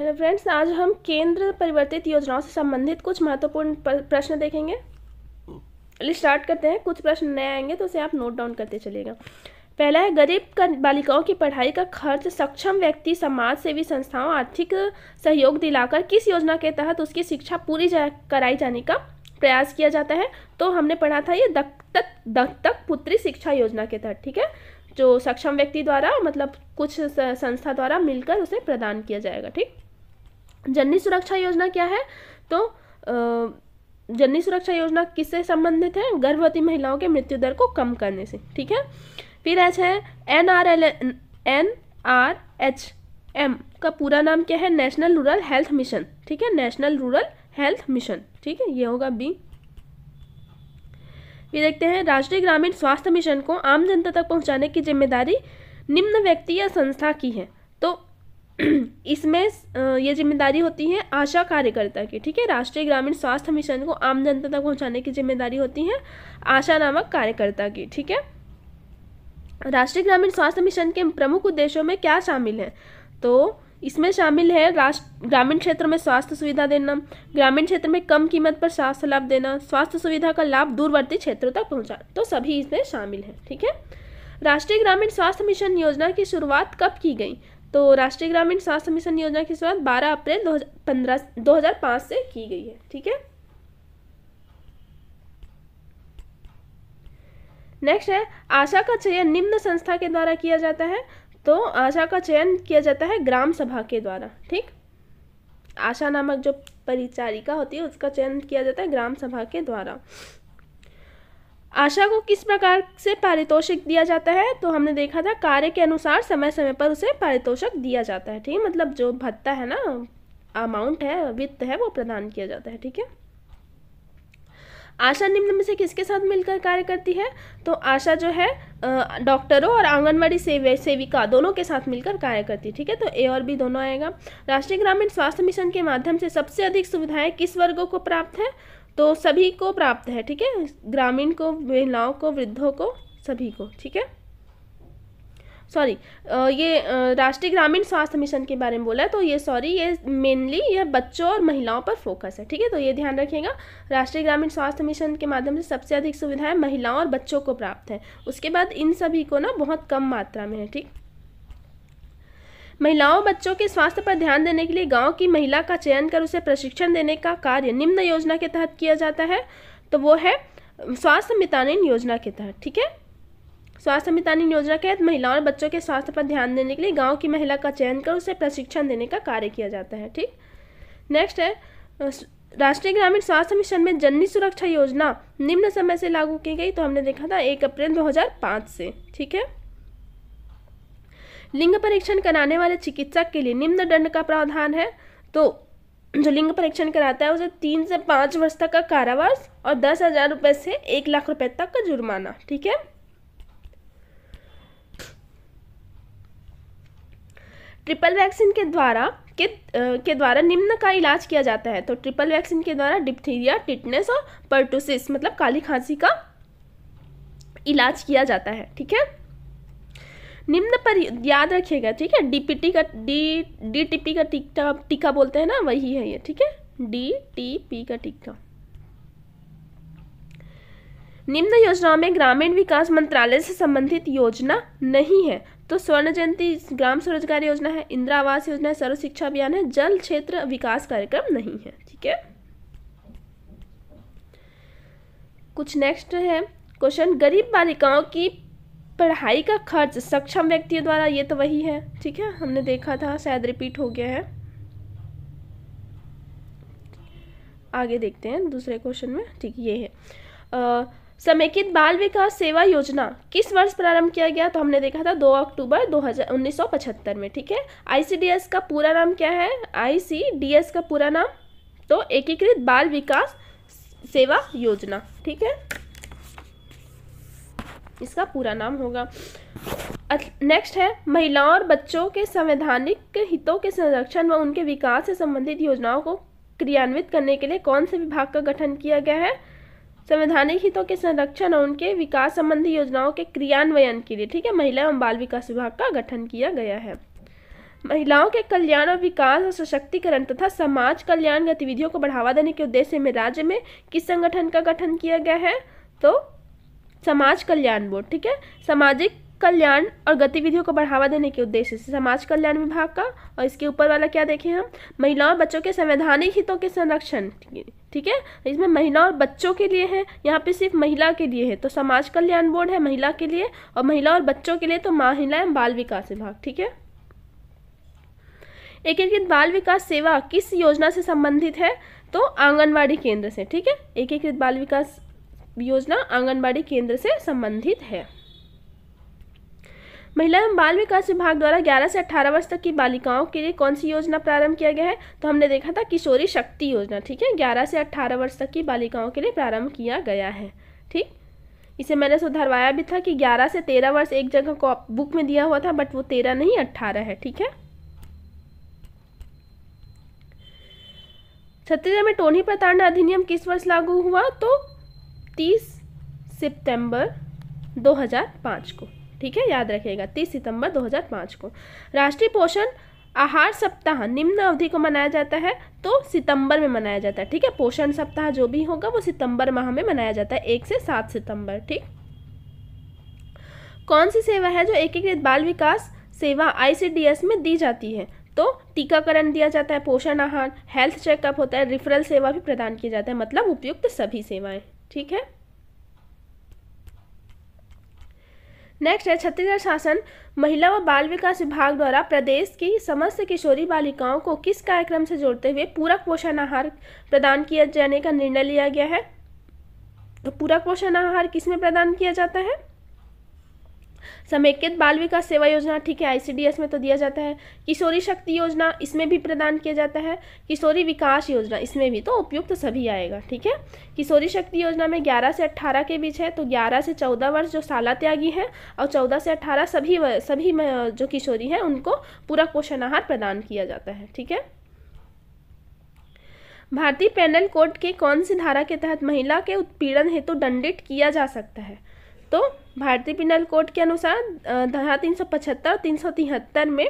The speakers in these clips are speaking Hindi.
हेलो फ्रेंड्स, आज हम केंद्र परिवर्तित योजनाओं से संबंधित कुछ महत्वपूर्ण प्रश्न देखेंगे। चलिए स्टार्ट करते हैं। कुछ प्रश्न नए आएंगे तो उसे आप नोट डाउन करते चलिएगा। पहला है, गरीब बालिकाओं की पढ़ाई का खर्च सक्षम व्यक्ति, समाज सेवी संस्थाओं आर्थिक सहयोग दिलाकर किस योजना के तहत उसकी शिक्षा पूरी कराई जाने का प्रयास किया जाता है। तो हमने पढ़ा था ये दत्तक पुत्री शिक्षा योजना के तहत, ठीक है, जो सक्षम व्यक्ति द्वारा मतलब कुछ संस्था द्वारा मिलकर उसे प्रदान किया जाएगा। ठीक। जननी सुरक्षा योजना क्या है? तो जननी सुरक्षा योजना किससे संबंधित है? गर्भवती महिलाओं के मृत्यु दर को कम करने से। ठीक है। फिर है NRHM का पूरा नाम क्या है? National rural health mission. ठीक है, नेशनल रूरल हेल्थ मिशन। ठीक है, ये होगा बी। फिर देखते हैं, राष्ट्रीय ग्रामीण स्वास्थ्य मिशन को आम जनता तक पहुंचाने की जिम्मेदारी निम्न व्यक्ति या संस्था की है। तो इसमें ये जिम्मेदारी होती है आशा कार्यकर्ता की। ठीक है, राष्ट्रीय ग्रामीण स्वास्थ्य मिशन को आम जनता तक पहुंचाने की जिम्मेदारी होती है आशा नामक कार्यकर्ता की। ठीक है। राष्ट्रीय ग्रामीण स्वास्थ्य मिशन के प्रमुख उद्देश्यों में क्या शामिल है? तो इसमें शामिल है ग्रामीण क्षेत्र में स्वास्थ्य सुविधा देना, ग्रामीण क्षेत्र में कम कीमत पर स्वास्थ्य लाभ देना, स्वास्थ्य सुविधा का लाभ दूरवर्ती क्षेत्रों तक पहुंचाना। तो सभी इसमें शामिल है। ठीक है। राष्ट्रीय ग्रामीण स्वास्थ्य मिशन योजना की शुरुआत कब की गई? तो राष्ट्रीय ग्रामीण स्वास्थ्य मिशन योजना की शुरुआत 12 अप्रैल 2005 से की गई है। ठीक है। नेक्स्ट है, आशा का चयन निम्न संस्था के द्वारा किया जाता है। तो आशा का चयन किया जाता है ग्राम सभा के द्वारा। ठीक, आशा नामक जो परिचारिका होती है उसका चयन किया जाता है ग्राम सभा के द्वारा। आशा को किस प्रकार से पारितोषिक दिया जाता है? तो हमने देखा था कार्य के अनुसार समय समय पर उसे पारितोषिक दिया जाता है। ठीक है, मतलब जो भत्ता है ना, अमाउंट है, वित्त है, वो प्रदान किया जाता है। ठीक है। आशा निम्न में से किसके साथ मिलकर कार्य करती है? तो आशा जो है डॉक्टरों और आंगनवाड़ी सेविका दोनों के साथ मिलकर कार्य करती है। ठीक है, तो ए और बी दोनों आएगा। राष्ट्रीय ग्रामीण स्वास्थ्य मिशन के माध्यम से सबसे अधिक सुविधाएं किस वर्गों को प्राप्त है? तो सभी को प्राप्त है। ठीक है, ग्रामीण को, महिलाओं को, वृद्धों को, सभी को। ठीक है, सॉरी, ये राष्ट्रीय ग्रामीण स्वास्थ्य मिशन के बारे में बोला है, तो ये मेनली ये बच्चों और महिलाओं पर फोकस है। ठीक है, तो ये ध्यान रखिएगा। राष्ट्रीय ग्रामीण स्वास्थ्य मिशन के माध्यम से सबसे अधिक सुविधाएं महिलाओं और बच्चों को प्राप्त है। उसके बाद इन सभी को ना बहुत कम मात्रा में है। ठीक, महिलाओं बच्चों के स्वास्थ्य पर ध्यान देने के लिए गांव की महिला का चयन कर उसे प्रशिक्षण देने का कार्य निम्न योजना के तहत किया जाता है। तो वो है स्वास्थ्य मितानिन योजना के तहत। ठीक है, स्वास्थ्य मितानिन योजना के तहत महिलाओं और बच्चों के स्वास्थ्य पर ध्यान देने के लिए गांव की महिला का चयन कर उसे प्रशिक्षण देने का कार्य किया जाता है। ठीक। नेक्स्ट है, राष्ट्रीय ग्रामीण स्वास्थ्य मिशन में जननी सुरक्षा योजना निम्न समय से लागू की गई। तो हमने देखा था 1 अप्रैल 2005 से। ठीक है। लिंग परीक्षण कराने वाले चिकित्सक के लिए निम्न दंड का प्रावधान है। तो जो लिंग परीक्षण कराता है उसे 3 से 5 वर्ष तक का कारावास और 10,000 रुपए से 1 लाख रुपए तक का जुर्माना। ठीक है। ट्रिपल वैक्सीन के द्वारा निम्न का इलाज किया जाता है। तो ट्रिपल वैक्सीन के द्वारा डिप्थीरिया, टिटनेस और पर्टुसिस मतलब काली खांसी का इलाज किया जाता है। ठीक है। निम्न पर याद रखिएगा। ठीक है, DTP का टीका बोलते हैं ना, वही है ये। ठीक है, DTP का टीका। निम्न योजनाओं में ग्रामीण विकास मंत्रालय से संबंधित योजना नहीं है। तो स्वर्ण जयंती ग्राम स्वरोजगार योजना है, इंदिरा आवास योजना है, सर्व शिक्षा अभियान है, जल क्षेत्र विकास कार्यक्रम नहीं है। ठीक है। कुछ नेक्स्ट है क्वेश्चन, गरीब बालिकाओं की पढ़ाई का खर्च सक्षम व्यक्तियों द्वारा, ये तो वही है। ठीक है, हमने देखा था, शायद रिपीट हो गया है। आगे देखते हैं दूसरे क्वेश्चन में। ठीक, ये है समेकित बाल विकास सेवा योजना किस वर्ष प्रारंभ किया गया? तो हमने देखा था 2 अक्टूबर 1975 में। ठीक है। ICDS का पूरा नाम क्या है? ICDS का पूरा नाम तो एकीकृत बाल विकास सेवा योजना। ठीक है, इसका पूरा नाम होगा। नेक्स्ट है, महिलाओं और बच्चों के संवैधानिक हितों के संरक्षण व उनके विकास से संबंधित योजनाओं को क्रियान्वित करने के लिए कौन से विभाग का गठन किया गया है? संवैधानिक हितों के संरक्षण और उनके विकास संबंधी योजनाओं के क्रियान्वयन के लिए, ठीक है, महिला एवं बाल विकास विभाग का गठन किया गया है। महिलाओं के कल्याण और विकास और सशक्तिकरण तथा समाज कल्याण गतिविधियों को बढ़ावा देने के उद्देश्य में राज्य में किस संगठन का गठन किया गया है? तो समाज कल्याण बोर्ड, ठीक है। सामाजिक कल्याण और गतिविधियों को बढ़ावा देने के उद्देश्य से समाज कल्याण विभाग का। और इसके ऊपर वाला क्या देखें हम, महिलाओं और बच्चों के संवैधानिक हितों के संरक्षण, ठीक है। इसमें महिला और बच्चों के लिए है, यहाँ पे सिर्फ महिला के लिए है, तो समाज कल्याण बोर्ड है महिला के लिए, और महिला और बच्चों के लिए तो महिला एवं बाल विकास विभाग, ठीक है। एकीकृत बाल विकास सेवा किस योजना से संबंधित है? तो आंगनवाड़ी केंद्र से, ठीक है। एकीकृत बाल विकास योजना आंगनवाड़ी केंद्र से संबंधित है। महिला एवं बाल विकास विभाग द्वारा 11 से 18 वर्ष तक की बालिकाओं के लिए कौन सी योजना प्रारंभ किया गया है? तो हमने देखा था किशोरी शक्ति योजना, ठीक है। 11 से 18 वर्ष तक की बालिकाओं के लिए प्रारंभ किया गया है, ठीक। इसे मैंने सुधरवाया भी था कि 11 से 13 वर्ष एक जगह को बुक में दिया हुआ था, बट वो 13 नहीं 18 है, ठीक है। छत्तीसगढ़ में टोनी प्रताड़ना अधिनियम किस वर्ष लागू हुआ? तो 30 सितंबर 2005 को, ठीक है, याद रखिएगा 30 सितंबर 2005 को। राष्ट्रीय पोषण आहार सप्ताह निम्न अवधि को मनाया जाता है, तो सितंबर में मनाया जाता है, ठीक है। पोषण सप्ताह जो भी होगा वो सितंबर माह में मनाया जाता है, 1 से 7 सितंबर, ठीक। कौन सी सेवा है जो एकीकृत बाल विकास सेवा ICDS में दी जाती है? तो टीकाकरण दिया जाता है, पोषण आहार, हेल्थ चेकअप होता है, रिफरल सेवा भी प्रदान किया जाता है, मतलब उपयुक्त सभी सेवाएं, ठीक है। नेक्स्ट है छत्तीसगढ़ शासन महिला व बाल विकास विभाग द्वारा प्रदेश की समस्त किशोरी बालिकाओं को किस कार्यक्रम से जोड़ते हुए पूरक पोषण आहार प्रदान किया जाने का निर्णय लिया गया है? तो पूरक पोषण आहार किसमें प्रदान किया जाता है? समेकित बाल विकास सेवा योजना, ठीक है, ICDS में तो दिया जाता है। किशोरी शक्ति योजना, इसमें भी प्रदान किया जाता है। किशोरी विकास योजना, इसमें भी, तो उपयुक्त सभी आएगा, ठीक है। किशोरी शक्ति योजना में 11 से 18 के बीच है, तो 11 से 14 वर्ष जो शाला त्यागी है, और 14 से 18 सभी जो किशोरी हैं उनको पूरक पोषण आहार प्रदान किया जाता है, ठीक है। भारतीय पेनल कोड के कौन सी धारा के तहत महिला के उत्पीड़न हेतु दंडित किया जा सकता है? तो भारतीय पिनल कोड के अनुसार धारा 375 और 373 में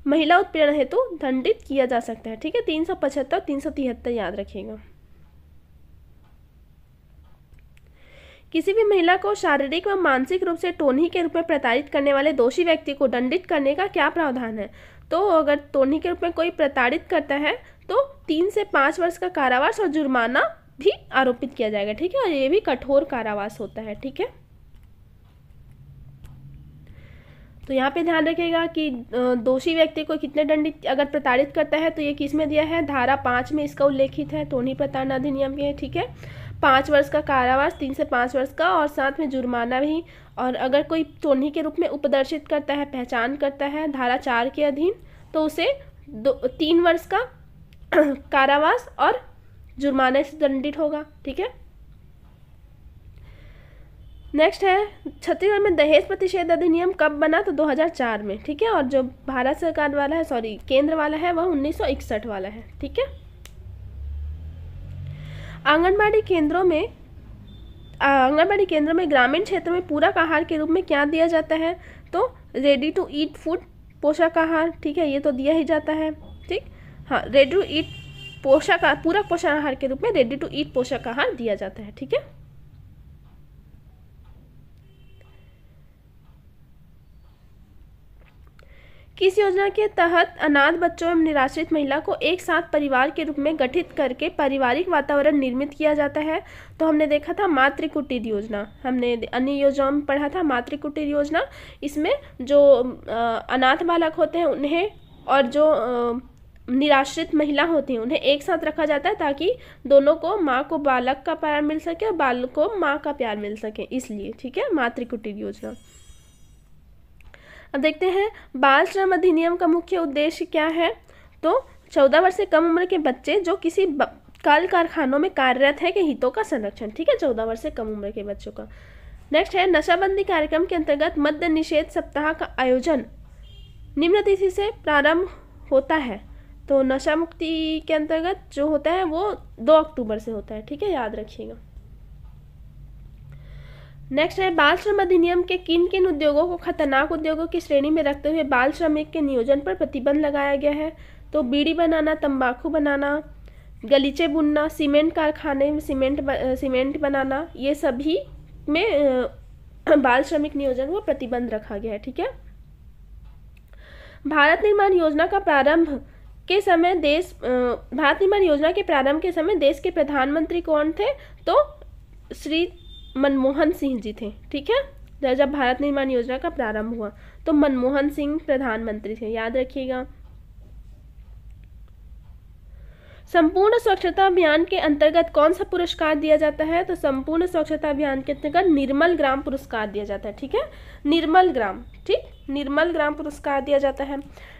महिला उत्पीड़न हेतु दंडित किया जा सकता है, ठीक है। 375 और 373 याद रखिएगा। किसी भी महिला को शारीरिक व मानसिक रूप से टोन्ही के रूप में प्रताड़ित करने वाले दोषी व्यक्ति को दंडित करने का क्या प्रावधान है? तो अगर टोन्ही के रूप में कोई प्रताड़ित करता है तो 3 से 5 वर्ष का कारावास और जुर्माना भी आरोपित किया जाएगा, ठीक है। और ये भी कठोर कारावास होता है, ठीक है। तो यहाँ पे ध्यान रखिएगा कि दोषी व्यक्ति को कितने दंडित अगर प्रताड़ित करता है तो ये किस में दिया है? धारा 5 में इसका उल्लेखित है, टोन्ही प्रताड़ना अधिनियम के, ठीक है। 5 वर्ष का कारावास, 3 से 5 वर्ष का, और साथ में जुर्माना भी। और अगर कोई टोन्ही के रूप में उपदर्शित करता है, पहचान करता है धारा 4 के अधीन, तो उसे 3 वर्ष का कारावास और जुर्माने से दंडित होगा, ठीक है। नेक्स्ट है छत्तीसगढ़ में दहेज प्रतिषेध अधिनियम कब बना? तो 2004 में, ठीक है। और जो भारत सरकार वाला है, सॉरी केंद्र वाला है, वह 1961 वाला है, ठीक है। आंगनबाड़ी केंद्रों में ग्रामीण क्षेत्र में पूरक आहार के रूप में क्या दिया जाता है? तो रेडी टू ईट फूड, पोषक आहार, ठीक है, ये तो दिया ही जाता है, ठीक। हाँ, रेडी टू ईट पूरक पोषण आहार के रूप में रेडी टू ईट पोषक आहार दिया जाता है, ठीक है। किस योजना के तहत अनाथ बच्चों एवं निराश्रित महिला को एक साथ परिवार के रूप में गठित करके पारिवारिक वातावरण निर्मित किया जाता है? तो हमने देखा था मातृ कुटीर योजना, हमने अन्य योजनाओं में पढ़ा था मातृ कुटीर योजना। इसमें जो अनाथ बालक होते हैं उन्हें और जो निराश्रित महिला होती हैं उन्हें एक साथ रखा जाता है, ताकि दोनों को, माँ को बालक का प्यार मिल सके और बालक को माँ का प्यार मिल सके, इसलिए, ठीक है, मातृ कुटीर योजना। अब देखते हैं बाल श्रम अधिनियम का मुख्य उद्देश्य क्या है? तो 14 वर्ष से कम उम्र के बच्चे जो किसी कल कारखानों में कार्यरत है के हितों का संरक्षण, ठीक है, 14 वर्ष से कम उम्र के बच्चों का। नेक्स्ट है नशाबंदी कार्यक्रम के अंतर्गत मद्य निषेध सप्ताह का आयोजन निम्न तिथि से प्रारंभ होता है? तो नशा मुक्ति के अंतर्गत जो होता है वो 2 अक्टूबर से होता है, ठीक है, याद रखिएगा। नेक्स्ट है बाल श्रम अधिनियम के किन किन उद्योगों को खतरनाक उद्योगों की श्रेणी में रखते हुए बाल श्रमिक के नियोजन पर प्रतिबंध लगाया गया है। तो बीड़ी बनाना, तंबाकू बनाना, गलीचे बुनना, सीमेंट कारखाने में सीमेंट बनाना, ये सभी में बाल श्रमिक नियोजन को प्रतिबंध रखा गया है। ठीक है। भारत निर्माण योजना के प्रारंभ के समय देश के प्रधानमंत्री कौन थे? तो श्री मनमोहन सिंह जी थे। ठीक है। जब भारत निर्माण योजना का प्रारंभ हुआ तो मनमोहन सिंह प्रधानमंत्री थे, याद रखिएगा। संपूर्ण स्वच्छता अभियान के अंतर्गत कौन सा पुरस्कार दिया जाता है? तो संपूर्ण स्वच्छता अभियान के अंतर्गत निर्मल ग्राम पुरस्कार दिया जाता है। ठीक है, निर्मल ग्राम, ठीक, निर्मल ग्राम पुरस्कार दिया जाता है।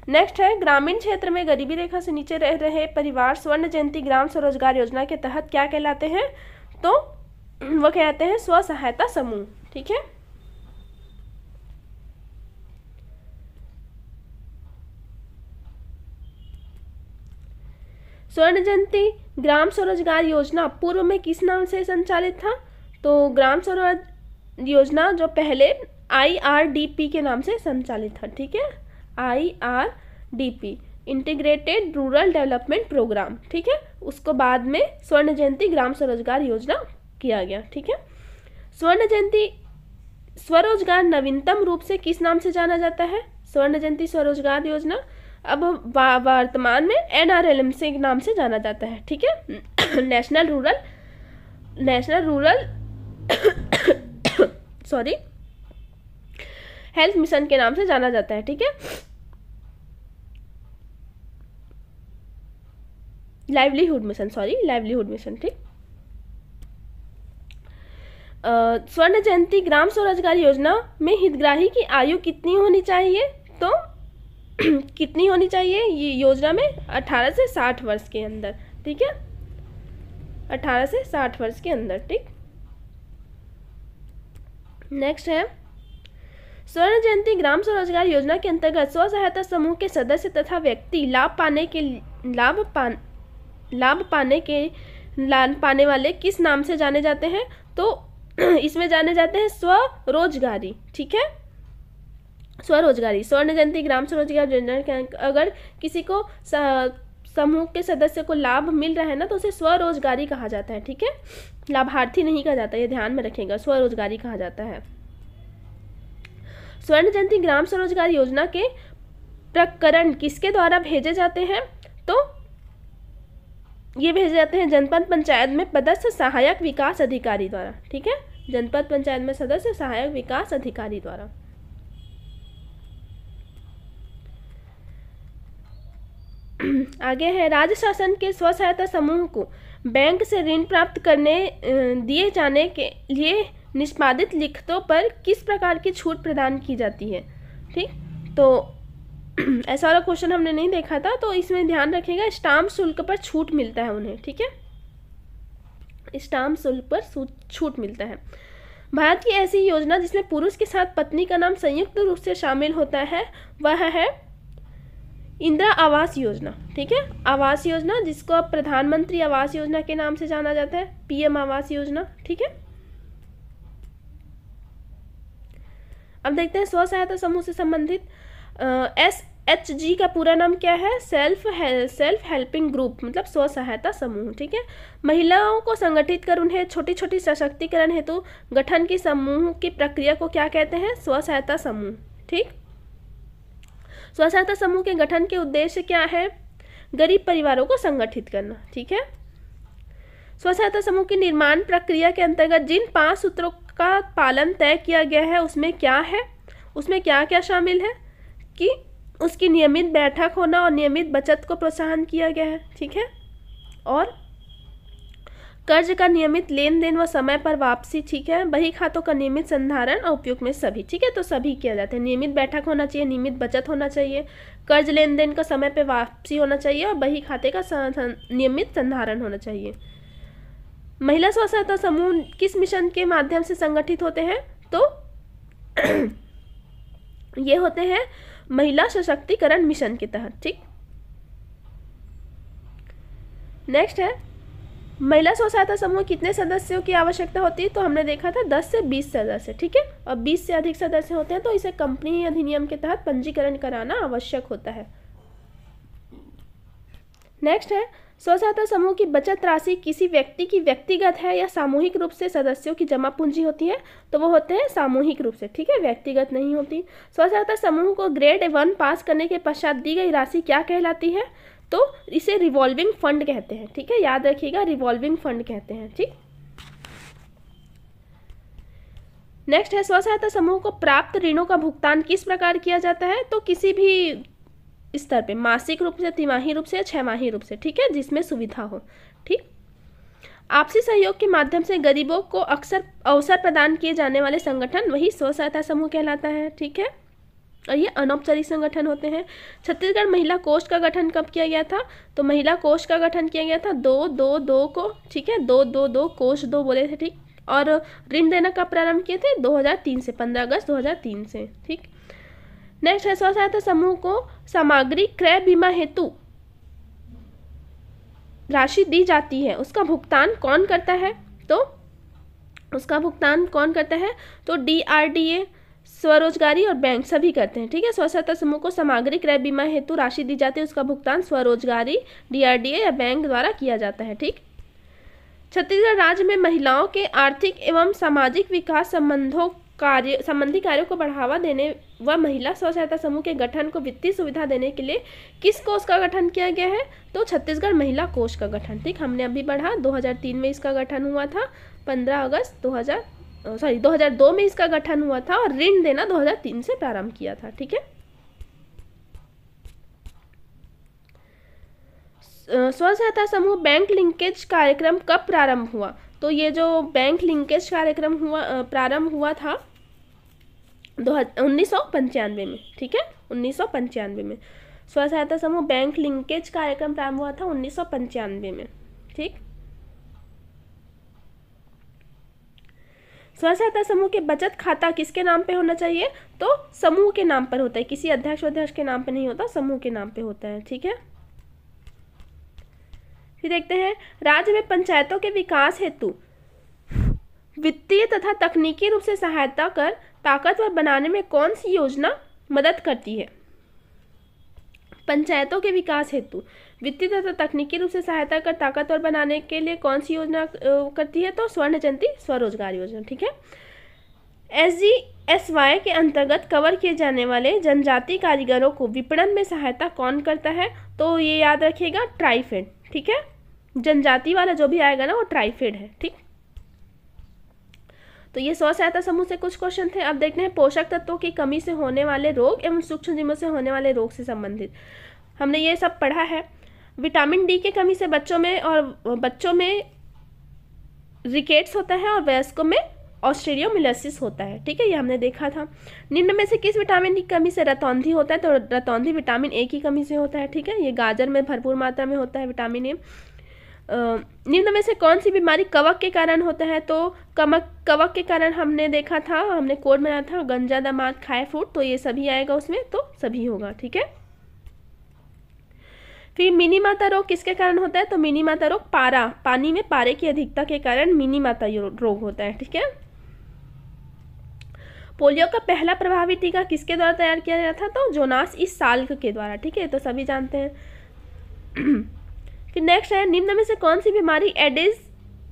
नेक्स्ट है ग्रामीण क्षेत्र में गरीबी रेखा से नीचे रह रहे परिवार स्वर्ण जयंती ग्राम स्वरोजगार योजना के तहत क्या कहलाते हैं? तो वो कहते हैं स्व सहायता समूह। ठीक है। स्वर्ण जयंती ग्राम स्वरोजगार योजना पूर्व में किस नाम से संचालित था? तो ग्राम स्वरोजगार योजना जो पहले IRDP के नाम से संचालित था। ठीक है, IRDP, integrated rural development program. ठीक है, उसको बाद में स्वर्ण जयंती ग्राम स्वरोजगार योजना किया गया। ठीक है। स्वर्ण जयंती स्वरोजगार नवीनतम रूप से किस नाम से जाना जाता है? स्वर्ण जयंती स्वरोजगार योजना अब वर्तमान में NRLM से नाम से जाना जाता है। ठीक है, national rural sorry health mission के नाम से जाना जाता है। ठीक है, लाइवलीहुड मिशन। ठीक। स्वर्ण जयंती ग्राम स्वरोजगार योजना में हितग्राही की आयु कितनी होनी चाहिए? तो कितनी होनी चाहिए ये योजना में? 18 से 60 वर्ष के अंदर। ठीक है, 18 से 60 वर्ष के अंदर। ठीक। नेक्स्ट है स्वर्ण जयंती ग्राम स्वरोजगार योजना के अंतर्गत स्व सहायता समूह के सदस्य तथा व्यक्ति लाभ पाने वाले किस नाम से जाने जाते हैं? तो इसमें जाने जाते हैं स्वरोजगारी। ठीक है, स्वरोजगारी। स्वर्ण जयंती ग्राम स्वरोजगार योजना के अगर किसी को समूह के सदस्य को लाभ मिल रहा है ना तो उसे स्वरोजगारी कहा जाता है। ठीक है, लाभार्थी नहीं कहा जाता, ये ध्यान में रखिएगा, स्वरोजगारी कहा जाता है। स्वर्ण जयंती ग्राम स्वरोजगार योजना के प्रकरण किसके द्वारा भेजे जाते हैं? तो ये भेजे जाते हैं जनपद पंचायत में पदस्थ सहायक विकास अधिकारी द्वारा। ठीक है, जनपद पंचायत में सदस्य सहायक विकास अधिकारी द्वारा। आगे है राज्य शासन के स्व सहायता समूह को बैंक से ऋण प्राप्त करने दिए जाने के लिए निष्पादित लिखतों पर किस प्रकार की छूट प्रदान की जाती है? ठीक, तो ऐसा वाला क्वेश्चन हमने नहीं देखा था, तो इसमें ध्यान रखिएगा स्टाम्प शुल्क पर छूट मिलता है उन्हें। ठीक है, स्टाम्प शुल्क पर छूट मिलता है। भारत की ऐसी योजना जिसमें पुरुष के साथ पत्नी का नाम संयुक्त रूप से शामिल होता है वह है इंदिरा आवास योजना। ठीक है, आवास योजना जिसको अब प्रधानमंत्री आवास योजना के नाम से जाना जाता है, PM आवास योजना। ठीक है, अब देखते हैं स्व सहायता समूह से संबंधित SHG का पूरा नाम क्या है? सेल्फ हेल्पिंग ग्रुप, मतलब स्व सहायता समूह। ठीक है, महिलाओं को संगठित कर उन्हें छोटी छोटी सशक्तिकरण हेतु गठन की समूह की प्रक्रिया को क्या कहते हैं? स्व सहायता समूह। ठीक, स्व सहायता समूह के गठन के उद्देश्य क्या है? गरीब परिवारों को संगठित करना। ठीक है, स्व सहायता समूह की निर्माण प्रक्रिया के अंतर्गत जिन 5 सूत्रों का पालन तय किया गया है उसमें क्या है? उसमें क्या क्या शामिल है कि उसकी नियमित बैठक होना और नियमित बचत को प्रोत्साहन किया गया है। ठीक है, और कर्ज का नियमित लेन देन व समय पर वापसी। ठीक है, बही खातों का नियमित संधारण और उपयोग में सभी। ठीक है, तो सभी किया जाता है। नियमित बैठक होना चाहिए, नियमित बचत होना चाहिए, कर्ज लेन देन का समय पर वापसी होना चाहिए और बही खाते का नियमित संधारण होना चाहिए। महिला स्व सहायता समूह किस मिशन के माध्यम से संगठित होते हैं? तो ये होते हैं महिला सशक्तिकरण मिशन के तहत। ठीक, नेक्स्ट है महिला स्व सहायता समूह कितने सदस्यों की आवश्यकता होती है? तो हमने देखा था 10 से 20 सदस्य, ठीक है। और 20 से अधिक सदस्य होते हैं तो इसे कंपनी अधिनियम के तहत पंजीकरण कराना आवश्यक होता है। नेक्स्ट है, स्व सहायता समूह की बचत राशि किसी व्यक्ति की व्यक्तिगत है या सामूहिक रूप से सदस्यों की जमा पूंजी होती है? तो वो होते हैं सामूहिक रूप से, ठीक है, व्यक्तिगत नहीं होती। स्व सहायता समूह को ग्रेड 1 पास करने के पश्चात दी गई राशि क्या कहलाती है? तो इसे रिवॉल्विंग फंड कहते हैं, ठीक है, याद रखिएगा, रिवॉल्विंग फंड कहते हैं, ठीक। नेक्स्ट है, स्व सहायता समूह को प्राप्त ऋणों का भुगतान किस प्रकार किया जाता है? तो किसी भी स्तर पे, मासिक रूप से, तिमाही रूप से या छमाही रूप से, ठीक है, जिसमें सुविधा हो, ठीक। आपसी सहयोग के माध्यम से गरीबों को अक्सर अवसर प्रदान किए जाने वाले संगठन वही स्व सहायता समूह कहलाता है, ठीक है। और ये अनौपचारिक संगठन होते हैं। छत्तीसगढ़ महिला कोष का गठन कब किया गया था? तो महिला कोष का गठन किया गया था 2-2-2 को, ठीक है, 2-2-2 कोष 2 बोले थे, ठीक। और ऋण देना कब प्रारंभ किए थे? 2003 से, 15 अगस्त 2003 से, ठीक। नेक्स्ट है, स्व सहायता समूह को सामग्री क्रय बीमा हेतु राशि दी जाती है, उसका भुगतान कौन करता है? तो उसका भुगतान कौन करता है? तो DRDA, स्वरोजगारी और बैंक सभी करते हैं, ठीक है। स्व सहायता समूह को सामग्री क्रय बीमा हेतु राशि दी जाती है, उसका भुगतान स्वरोजगारी, DRDA या बैंक द्वारा किया जाता है, ठीक। छत्तीसगढ़ राज्य में महिलाओं के आर्थिक एवं सामाजिक विकास संबंधी कार्यों को बढ़ावा देने व महिला स्व सहायता समूह के गठन को वित्तीय सुविधा देने के लिए किस कोष का गठन किया गया है? तो छत्तीसगढ़ महिला कोष का गठन, ठीक। हमने अभी पढ़ा 2003 में इसका गठन हुआ था, 15 अगस्त 2002 में इसका गठन हुआ था और ऋण देना 2003 से प्रारंभ किया था, ठीक है। स्व सहायता समूह बैंक लिंकेज कार्यक्रम कब प्रारंभ हुआ? तो ये जो बैंक लिंकेज कार्यक्रम प्रारंभ हुआ था 1995 में, ठीक है, 1995 में। स्व सहायता समूह बैंक लिंकेज कार्यक्रम प्रारंभ हुआ था 1995 में, ठीक। स्व सहायता समूह के बचत खाता किसके नाम पे होना चाहिए? तो समूह के नाम पर होता है, किसी अध्यक्ष के नाम पे नहीं होता, समूह के नाम पे होता है, ठीक है। फिर देखते हैं, राज्य में पंचायतों के विकास हेतु वित्तीय तथा तकनीकी रूप से सहायता कर ताकतवर बनाने में कौन सी योजना मदद करती है? पंचायतों के विकास हेतु वित्तीय तथा तकनीकी रूप से सहायता कर ताकतवर बनाने के लिए कौन सी योजना करती है? तो स्वर्ण जयंती स्वरोजगार योजना, ठीक है। SGSY के अंतर्गत कवर किए जाने वाले जनजाति कारीगरों को विपणन में सहायता कौन करता है? तो ये याद रखिएगा, ट्राइफेड, ठीक है। जनजाति वाला जो भी आएगा ना वो ट्राइफेड है, ठीक। तो ये स्व सहायता समूह से कुछ क्वेश्चन थे। अब देखते हैं पोषक तत्वों की कमी से होने वाले रोग एवं सूक्ष्म जीवों से होने वाले रोग से संबंधित हमने ये सब पढ़ा है। विटामिन डी की कमी से बच्चों में रिकेट्स होता है और वयस्कों में ऑस्ट्रेलियोमिलिसिस होता है, ठीक है, ये हमने देखा था। निम्न में से किस विटामिन की कमी से रतौंधी होता है? तो रतौंधी विटामिन ए की कमी से होता है, ठीक है। ये गाजर में भरपूर मात्रा में होता है विटामिन ए। निम्न में से कौन सी बीमारी कवक के कारण होता है? तो कवक के कारण हमने देखा था, हमने कोड बनाया था, गंजा दामाद खाए फ्रूट, तो ये सभी आएगा उसमें, तो सभी होगा, ठीक है। फिर मिनी माता रोग किसके कारण होता है? तो मिनी माता रोग पानी में पारे की अधिकता के कारण मिनी माता रोग होता है, ठीक है। पोलियो का पहला प्रभावी टीका किसके द्वारा तैयार किया गया था? तो जोनास इस साल्क के द्वारा, ठीक है, तो सभी जानते हैं। फिर नेक्स्ट है, निम्न में से कौन सी बीमारी एडिस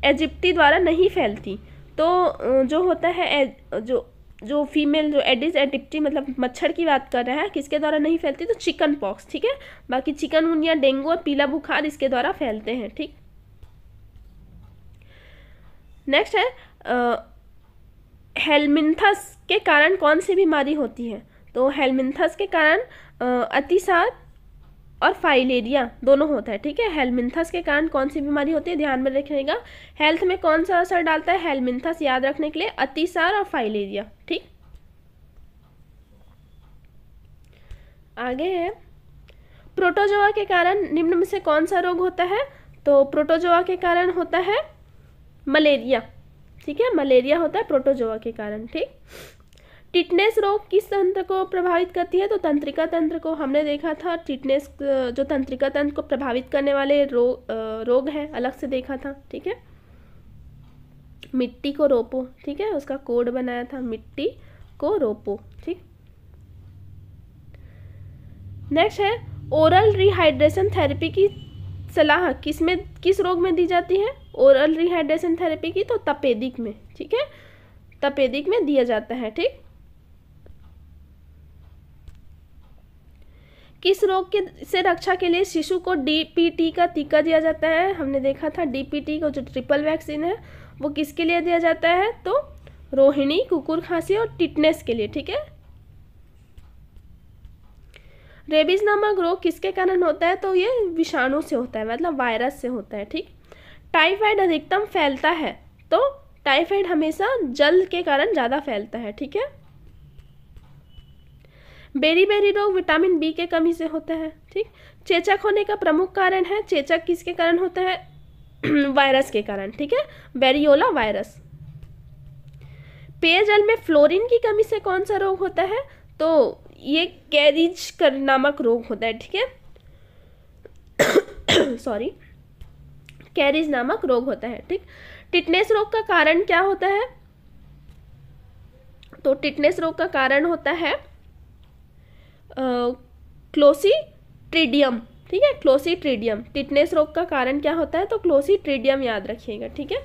एजिप्टी द्वारा नहीं फैलती? तो जो होता है जो फीमेल जो एडिस एजिप्टी मतलब मच्छर की बात कर रहा है, किसके द्वारा नहीं फैलती? तो चिकन पॉक्स, ठीक है। बाकी चिकनगुनिया, डेंगू और पीला बुखार इसके द्वारा फैलते हैं, ठीक। नेक्स्ट है, हेलमिन्थस के कारण कौन सी बीमारी होती है? तो हेलमिन्थस के कारण अतिसार और फाइलेरिया दोनों होता है, ठीक है। हेलमिन्थस के कारण कौन सी बीमारी होती है? ध्यान में रखिएगा, हेल्थ में कौन सा असर डालता है हेलमिन्थस, याद रखने के लिए अतिसार और फाइलेरिया, ठीक। आगे है, प्रोटोजोआ के कारण निम्न में से कौन सा रोग होता है? तो प्रोटोजोआ के कारण होता है मलेरिया, ठीक है, मलेरिया होता है प्रोटोजोआ के कारण, ठीक। टिटनेस रोग किस तंत्र को प्रभावित करती है? तो तंत्रिका तंत्र को। हमने देखा था टिटनेस जो तंत्रिका तंत्र को प्रभावित करने वाले रोग है, अलग से देखा था, ठीक है। मिट्टी को रोपो, ठीक है, उसका कोड बनाया था, मिट्टी को रोपो, ठीक। नेक्स्ट है ओरल रिहाइड्रेशन थेरेपी की सलाह किस रोग में दी जाती है? ओरल रिहाइड्रेशन थेरेपी की तो तपेदिक में, ठीक है, तपेदिक में दिया जाता है, ठीक। किस रोग के से रक्षा के लिए शिशु को DPT का टीका दिया जाता है? हमने देखा था DPT को जो ट्रिपल वैक्सीन है वो किसके लिए दिया जाता है? तो रोहिणी, कुकुर खांसी और टिटनेस के लिए, ठीक है। रेबीज नामक रोग किसके कारण होता है? तो ये विषाणु से होता है, मतलब वायरस से होता है, ठीक। टाइफाइड अधिकतम फैलता है, तो टाइफाइड हमेशा जल के कारण ज़्यादा फैलता है, ठीक है। बेरी रोग विटामिन B के कमी से होता है, ठीक। चेचक होने का प्रमुख कारण है, चेचक किसके कारण होता है? वायरस के कारण, ठीक है, वेरियोला वायरस। पेयजल में फ्लोरीन की कमी से कौन सा रोग होता है? तो ये कैरिज नामक रोग होता है, ठीक है। सॉरी, कैरिज नामक रोग होता है, ठीक। टिटनेस रोग का कारण क्या होता है? तो टिटनेस रोग का कारण होता है क्लोस्ट्रीडियम, ठीक है, क्लोस्ट्रीडियम। टिटनेस रोग का कारण क्या होता है? तो क्लोस्ट्रीडियम याद रखिएगा, ठीक है।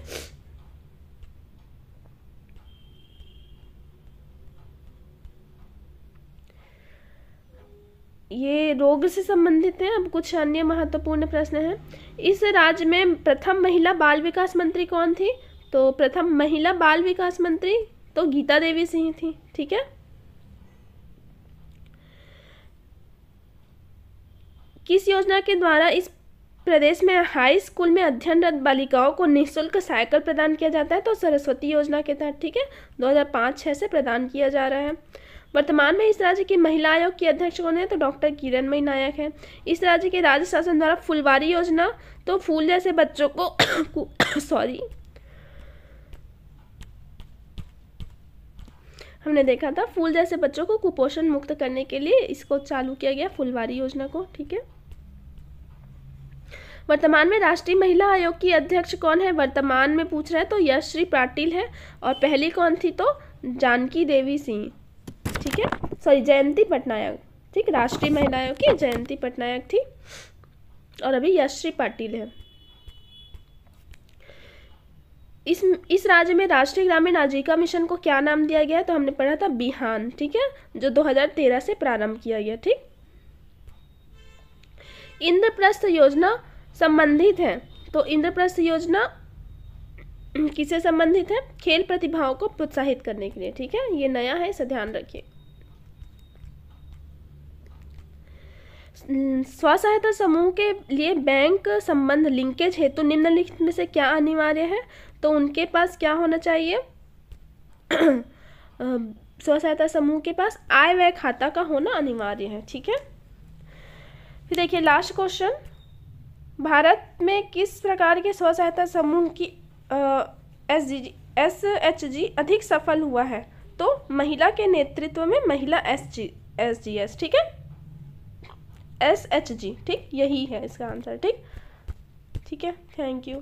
ये रोग से संबंधित है। अब कुछ अन्य महत्वपूर्ण प्रश्न हैं। इस राज्य में प्रथम महिला बाल विकास मंत्री कौन थी? तो प्रथम महिला बाल विकास मंत्री तो गीता देवी सिंह थी, ठीक है। किस योजना के द्वारा इस प्रदेश में हाई स्कूल में अध्ययनरत बालिकाओं को निःशुल्क साइकिल प्रदान किया जाता है? तो सरस्वती योजना के तहत, ठीक है, 2005-06 से प्रदान किया जा रहा है। वर्तमान में इस राज्य की महिला आयोग की अध्यक्ष कौन है? तो डॉक्टर किरणमयी नायक है। इस राज्य के राज्य शासन द्वारा फुलवारी योजना, तो फूल जैसे बच्चों को सॉरी, हमने देखा था फूल जैसे बच्चों को कुपोषण मुक्त करने के लिए इसको चालू किया गया, फुलवारी योजना को, ठीक है। वर्तमान में राष्ट्रीय महिला आयोग की अध्यक्ष कौन है? वर्तमान में पूछ रहा है तो यशश्री पाटिल है, और पहली कौन थी? तो जानकी देवी सिंह, ठीक है, सॉरी जयंती पटनायक, ठीक, राष्ट्रीय महिला आयोग की जयंती पटनायक थी और अभी यशश्री पाटिल है। इस राज्य में राष्ट्रीय ग्रामीण आजीविका मिशन को क्या नाम दिया गया है? तो हमने पढ़ा था बिहान, ठीक है, जो 2013 से प्रारंभ किया गया, ठीक। इंद्रप्रस्थ योजना संबंधित है, तो इंद्रप्रस्थ योजना किससे संबंधित है? खेल प्रतिभाओं को प्रोत्साहित करने के लिए, ठीक है, ये नया है, इसे ध्यान रखिए। स्व सहायता समूह के लिए बैंक संबंध लिंकेज हेतु निम्नलिखित में से क्या अनिवार्य है? तो उनके पास क्या होना चाहिए? स्व सहायता समूह के पास आय व्यय खाता का होना अनिवार्य है, ठीक है। फिर देखिए लास्ट क्वेश्चन, भारत में किस प्रकार के स्व सहायता समूह की SHG अधिक सफल हुआ है? तो महिला के नेतृत्व में महिला SGS, ठीक है, SHG, ठीक, यही है इसका आंसर, ठीक है, थैंक यू।